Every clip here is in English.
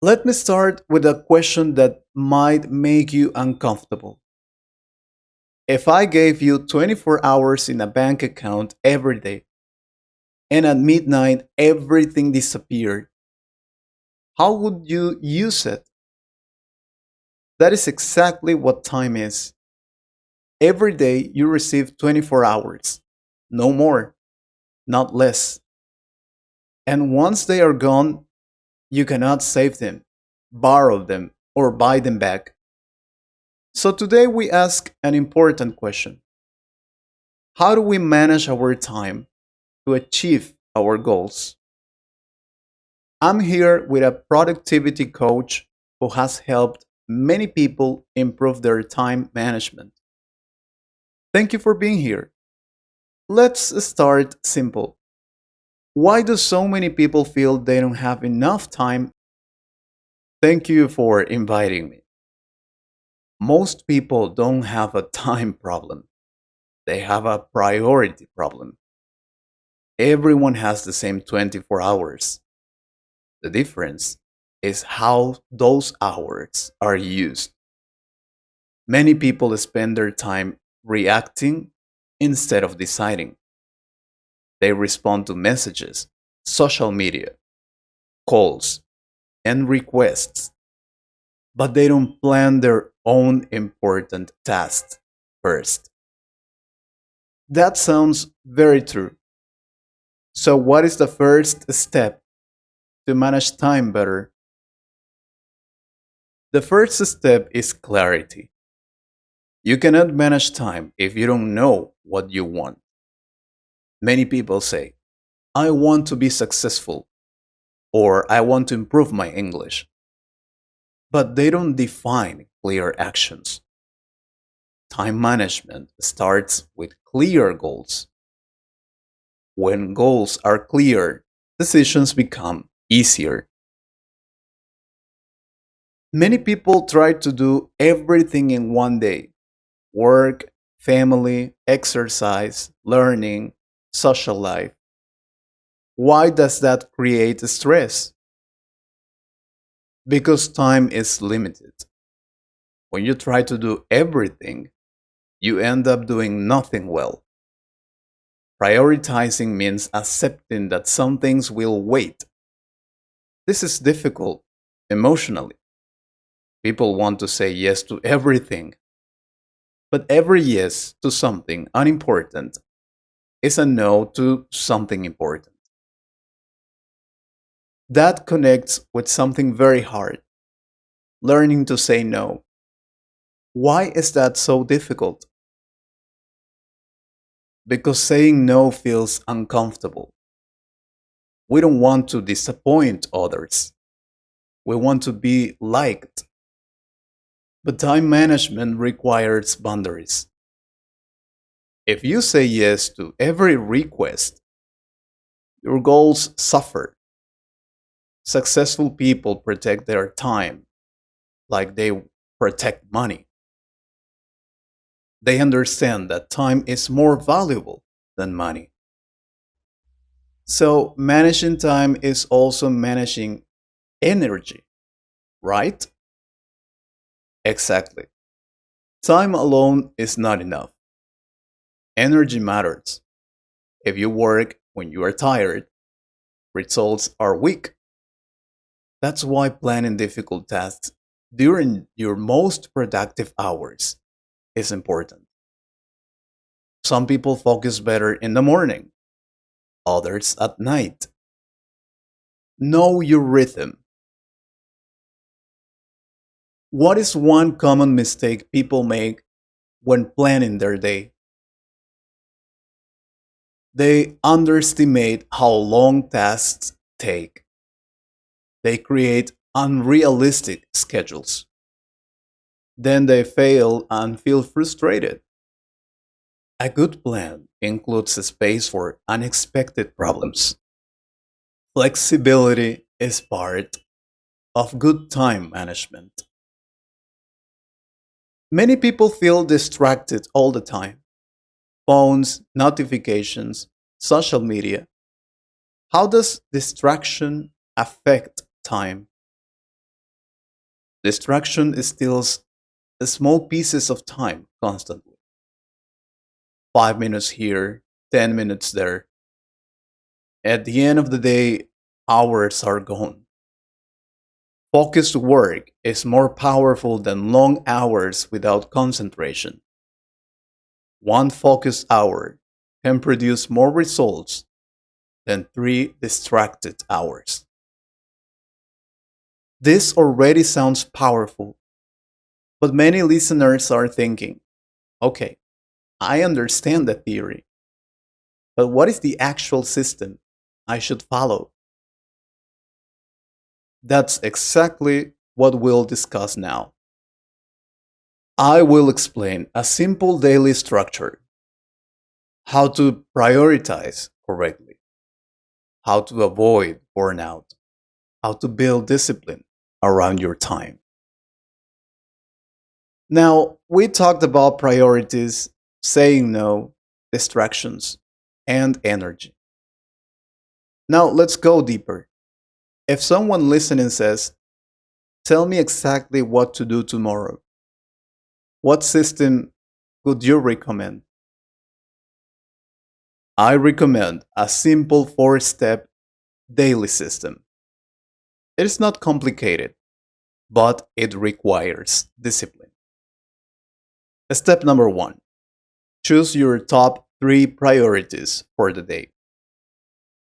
Let me start with a question that might make you uncomfortable. If I gave you 24 hours in a bank account every day, and at midnight everything disappeared, how would you use it? That is exactly what time is. Every day you receive 24 hours, no more, not less. And once they are gone, you cannot save them, borrow them, or buy them back. So today we ask an important question. How do we manage our time to achieve our goals? I'm here with a productivity coach who has helped many people improve their time management. Thank you for being here. Let's start simple. Why do so many people feel they don't have enough time? Thank you for inviting me. Most people don't have a time problem, they have a priority problem. Everyone has the same 24 hours. The difference is how those hours are used. Many people spend their time reacting instead of deciding. They respond to messages, social media, calls, and requests, but they don't plan their own important tasks first. That sounds very true. So, what is the first step to manage time better? The first step is clarity. You cannot manage time if you don't know what you want. Many people say, I want to be successful or I want to improve my English, but they don't define clear actions. Time management starts with clear goals. When goals are clear, decisions become easier. Many people try to do everything in one day: work, family, exercise, learning, social life. Why does that create stress? Because time is limited. When you try to do everything, you end up doing nothing well. Prioritizing means accepting that some things will wait. This is difficult emotionally. People want to say yes to everything, but every yes to something unimportant is a no to something important. That connects with something very hard: learning to say no. Why is that so difficult? Because saying no feels uncomfortable. We don't want to disappoint others. We want to be liked. But time management requires boundaries. If you say yes to every request, your goals suffer. Successful people protect their time like they protect money. They understand that time is more valuable than money. So, managing time is also managing energy, right? Exactly. Time alone is not enough. Energy matters. If you work when you are tired, results are weak. That's why planning difficult tasks during your most productive hours is important. Some people focus better in the morning, others at night. Know your rhythm. What is one common mistake people make when planning their day? They underestimate how long tasks take. They create unrealistic schedules. Then they fail and feel frustrated. A good plan includes a space for unexpected problems. Flexibility is part of good time management. Many people feel distracted all the time: phones, notifications, social media. How does distraction affect time? Distraction steals small pieces of time constantly. 5 minutes here, 10 minutes there. At the end of the day, hours are gone. Focused work is more powerful than long hours without concentration. One focused hour can produce more results than three distracted hours. This already sounds powerful, but many listeners are thinking, okay, I understand the theory, but what is the actual system I should follow? That's exactly what we'll discuss now. I will explain a simple daily structure, how to prioritize correctly, how to avoid burnout, how to build discipline around your time. Now, we talked about priorities, saying no, distractions, and energy. Now, let's go deeper. If someone listening says, tell me exactly what to do tomorrow, what system would you recommend? I recommend a simple 4 step daily system. It is not complicated, but it requires discipline. Step number 1, choose your top 3 priorities for the day.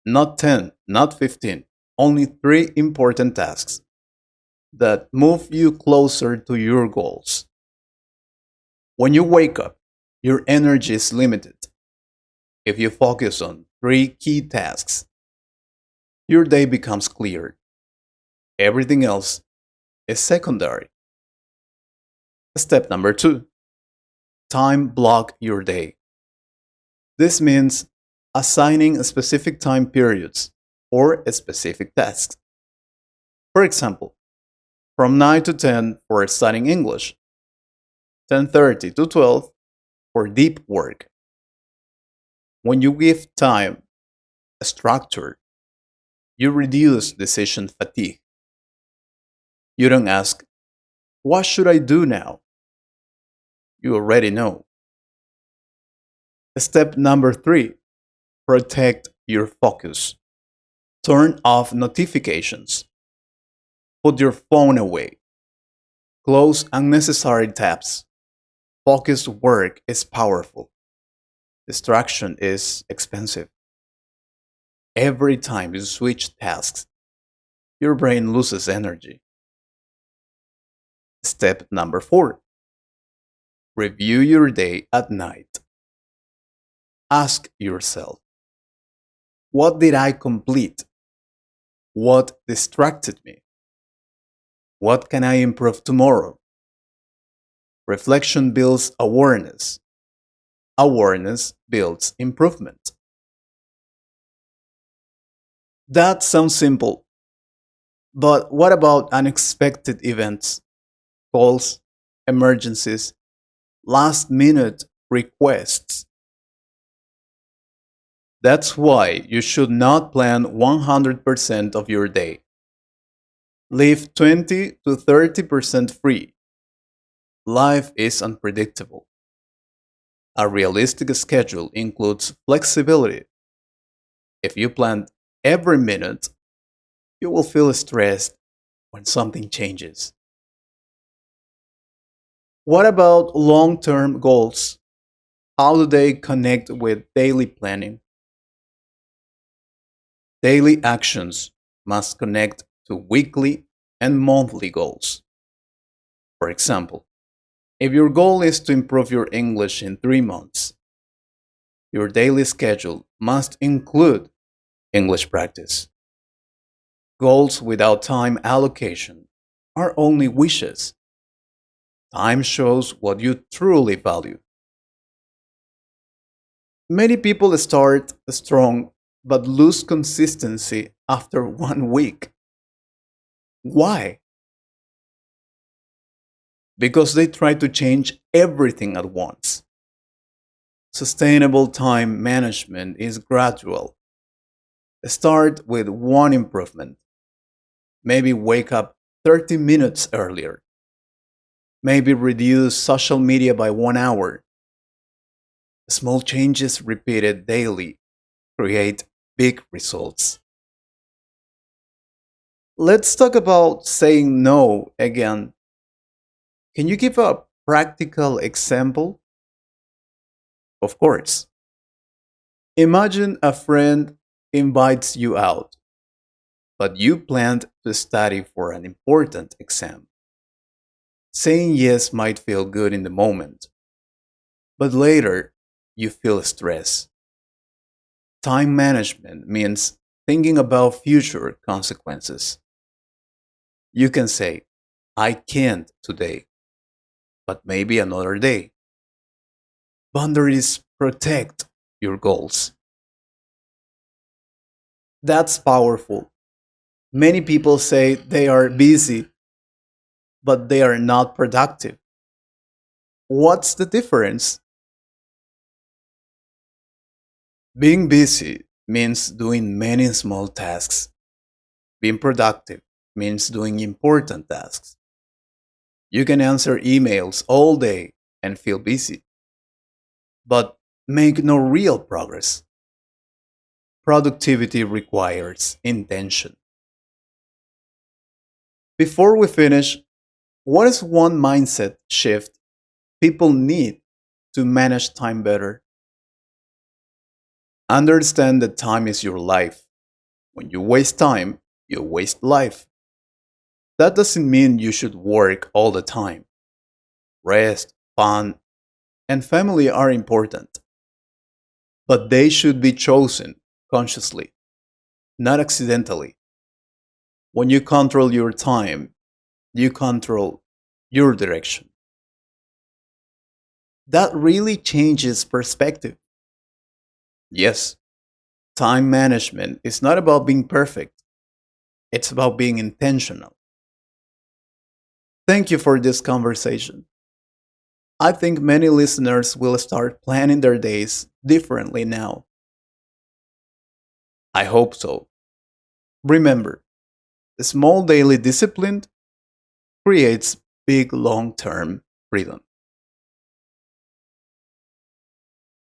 Not 10, not 15, only 3 important tasks that move you closer to your goals. When you wake up, your energy is limited. If you focus on 3 key tasks, your day becomes clear. Everything else is secondary. Step number 2, time block your day. This means assigning specific time periods for specific tasks. For example, from 9 to 10 for studying English, 10:30 to 12 for deep work. When you give time a structure, you reduce decision fatigue. You don't ask, what should I do now? You already know. Step number 3, protect your focus. Turn off notifications. Put your phone away. Close unnecessary tabs. Focused work is powerful. Distraction is expensive. Every time you switch tasks, your brain loses energy. Step number 4, review your day at night. Ask yourself, what did I complete? What distracted me? What can I improve tomorrow? Reflection builds awareness. Awareness builds improvement. That sounds simple, but what about unexpected events, calls, emergencies, last minute requests? That's why you should not plan 100% of your day. Leave 20 to 30% free. Life is unpredictable. A realistic schedule includes flexibility. If you plan every minute, you will feel stressed when something changes. What about long term goals? How do they connect with daily planning? Daily actions must connect to weekly and monthly goals. For example, if your goal is to improve your English in 3 months, your daily schedule must include English practice. Goals without time allocation are only wishes. Time shows what you truly value. Many people start strong but lose consistency after 1 week. Why? Because they try to change everything at once. Sustainable time management is gradual. Start with one improvement. Maybe wake up 30 minutes earlier. Maybe reduce social media by 1 hour. Small changes repeated daily create big results. Let's talk about saying no again. Can you give a practical example? Of course. Imagine a friend invites you out, but you planned to study for an important exam. Saying yes might feel good in the moment, but later you feel stress. Time management means thinking about future consequences. You can say, I can't today, but maybe another day. Boundaries protect your goals. That's powerful. Many people say they are busy, but they are not productive. What's the difference? Being busy means doing many small tasks. Being productive means doing important tasks. You can answer emails all day and feel busy, but make no real progress. Productivity requires intention. Before we finish, what is one mindset shift people need to manage time better? Understand that time is your life. When you waste time, you waste life. That doesn't mean you should work all the time. Rest, fun, and family are important, but they should be chosen consciously, not accidentally. When you control your time, you control your direction. That really changes perspective. Yes, time management is not about being perfect, it's about being intentional. Thank you for this conversation. I think many listeners will start planning their days differently now. I hope so. Remember, small daily discipline creates big long term freedom.